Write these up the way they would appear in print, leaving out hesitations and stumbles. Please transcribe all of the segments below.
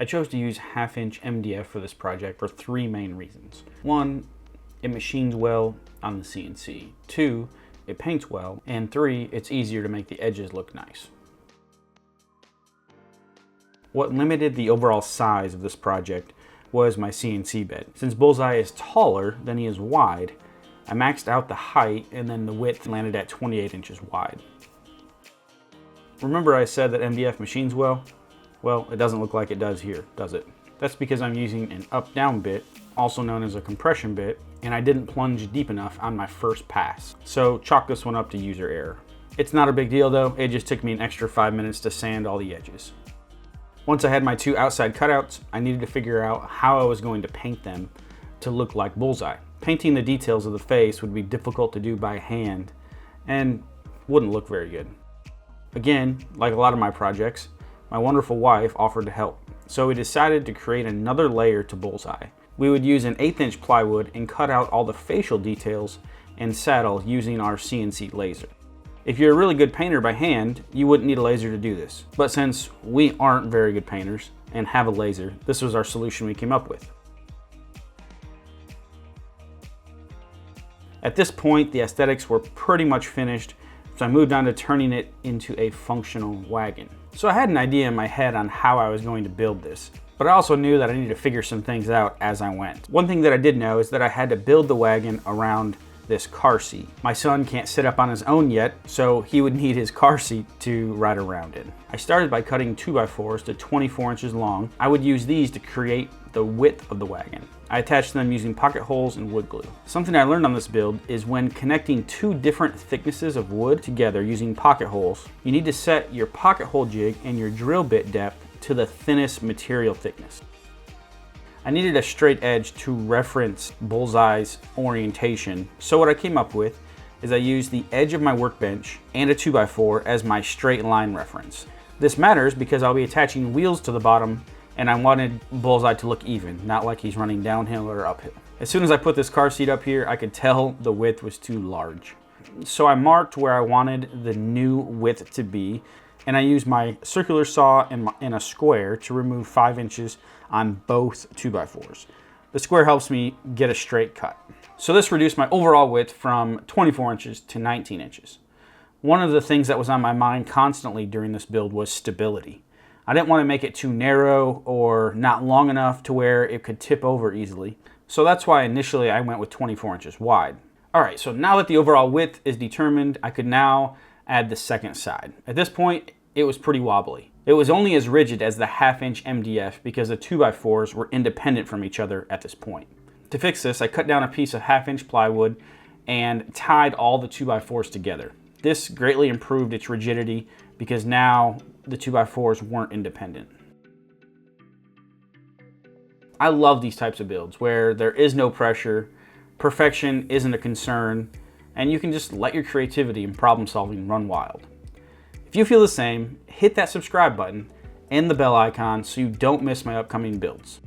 I chose to use 1/2" MDF for this project for 3 main reasons. 1, it machines well on the CNC. 2, it paints well. And 3, it's easier to make the edges look nice. What limited the overall size of this project was my CNC bed. Since Bullseye is taller than he is wide, I maxed out the height and then the width landed at 28 inches wide. Remember I said that MDF machines well? Well, it doesn't look like it does here, does it? That's because I'm using an up-down bit, also known as a compression bit, and I didn't plunge deep enough on my first pass. So chalk this one up to user error. It's not a big deal though, it just took me an extra 5 minutes to sand all the edges. Once I had my 2 outside cutouts, I needed to figure out how I was going to paint them to look like Bullseye. Painting the details of the face would be difficult to do by hand and wouldn't look very good. Again, like a lot of my projects, my wonderful wife offered to help, so we decided to create another layer to Bullseye. We would use an 1/8" plywood and cut out all the facial details and saddle using our CNC laser. If you're a really good painter by hand, you wouldn't need a laser to do this. But since we aren't very good painters and have a laser, this was our solution we came up with. At this point, the aesthetics were pretty much finished, so I moved on to turning it into a functional wagon. So I had an idea in my head on how I was going to build this, but I also knew that I needed to figure some things out as I went. One thing that I did know is that I had to build the wagon around this car seat. My son can't sit up on his own yet, so he would need his car seat to ride around in. I started by cutting 2x4s to 24 inches long. I would use these to create the width of the wagon. I attached them using pocket holes and wood glue. Something I learned on this build is when connecting 2 different thicknesses of wood together using pocket holes, you need to set your pocket hole jig and your drill bit depth to the thinnest material thickness. I needed a straight edge to reference Bullseye's orientation, so what I came up with is I used the edge of my workbench and a 2x4 as my straight line reference. This matters because I'll be attaching wheels to the bottom and I wanted Bullseye to look even, not like he's running downhill or uphill. As soon as I put this car seat up here, I could tell the width was too large. So I marked where I wanted the new width to be, and I used my circular saw and a square to remove 5 inches on both 2x4s. The square helps me get a straight cut. So this reduced my overall width from 24 inches to 19 inches. One of the things that was on my mind constantly during this build was stability. I didn't want to make it too narrow or not long enough to where it could tip over easily. So that's why initially I went with 24 inches wide. All right, so now that the overall width is determined, I could now add the second side. At this point, it was pretty wobbly. It was only as rigid as the 1/2" MDF because the 2x4s were independent from each other at this point. To fix this, I cut down a piece of 1/2" plywood and tied all the 2x4s together. This greatly improved its rigidity because now the 2x4s weren't independent. I love these types of builds where there is no pressure, perfection isn't a concern, and you can just let your creativity and problem solving run wild. If you feel the same, hit that subscribe button and the bell icon so you don't miss my upcoming builds.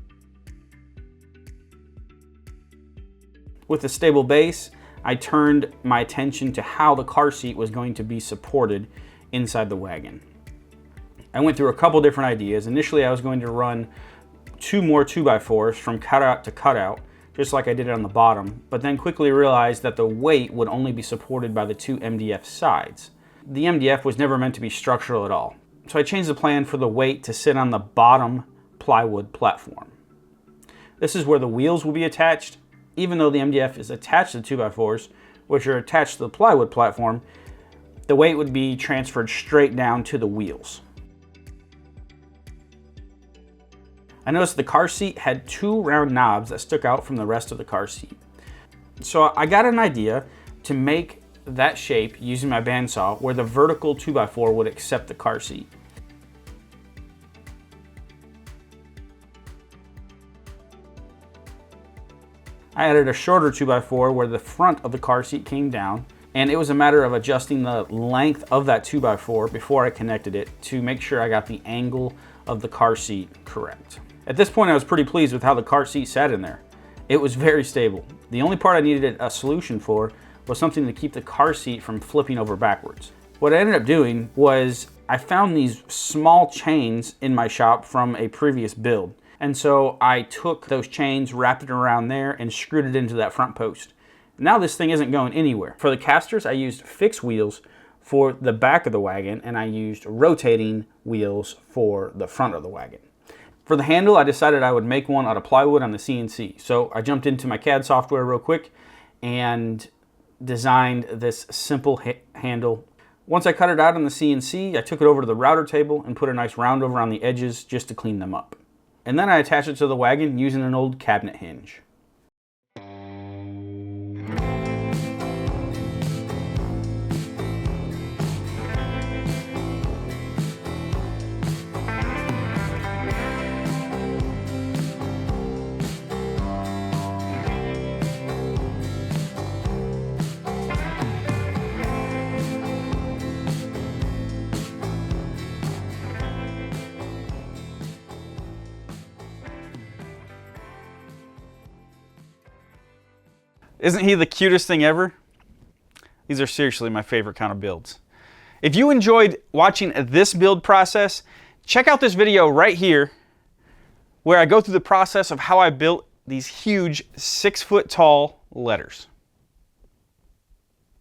With a stable base, I turned my attention to how the car seat was going to be supported inside the wagon. I went through a couple different ideas. Initially, I was going to run 2 more 2x4s from cutout to cutout, just like I did it on the bottom, but then quickly realized that the weight would only be supported by the 2 MDF sides. The MDF was never meant to be structural at all, so I changed the plan for the weight to sit on the bottom plywood platform. This is where the wheels will be attached. Even though the MDF is attached to the 2x4s, which are attached to the plywood platform, the weight would be transferred straight down to the wheels. I noticed the car seat had 2 round knobs that stuck out from the rest of the car seat. So I got an idea to make that shape using my bandsaw where the vertical 2x4 would accept the car seat. I added a shorter 2x4 where the front of the car seat came down, and it was a matter of adjusting the length of that 2x4 before I connected it to make sure I got the angle of the car seat correct. At this point, I was pretty pleased with how the car seat sat in there. It was very stable. The only part I needed a solution for was something to keep the car seat from flipping over backwards. What I ended up doing was I found these small chains in my shop from a previous build. And so I took those chains, wrapped it around there, and screwed it into that front post. Now this thing isn't going anywhere. For the casters, I used fixed wheels for the back of the wagon, and I used rotating wheels for the front of the wagon. For the handle, I decided I would make one out of plywood on the CNC. So I jumped into my CAD software real quick and designed this simple handle. Once I cut it out on the CNC, I took it over to the router table and put a nice round over on the edges just to clean them up. And then I attached it to the wagon using an old cabinet hinge. Isn't he the cutest thing ever? These are seriously my favorite kind of builds. If you enjoyed watching this build process, check out this video right here where I go through the process of how I built these huge 6-foot tall letters.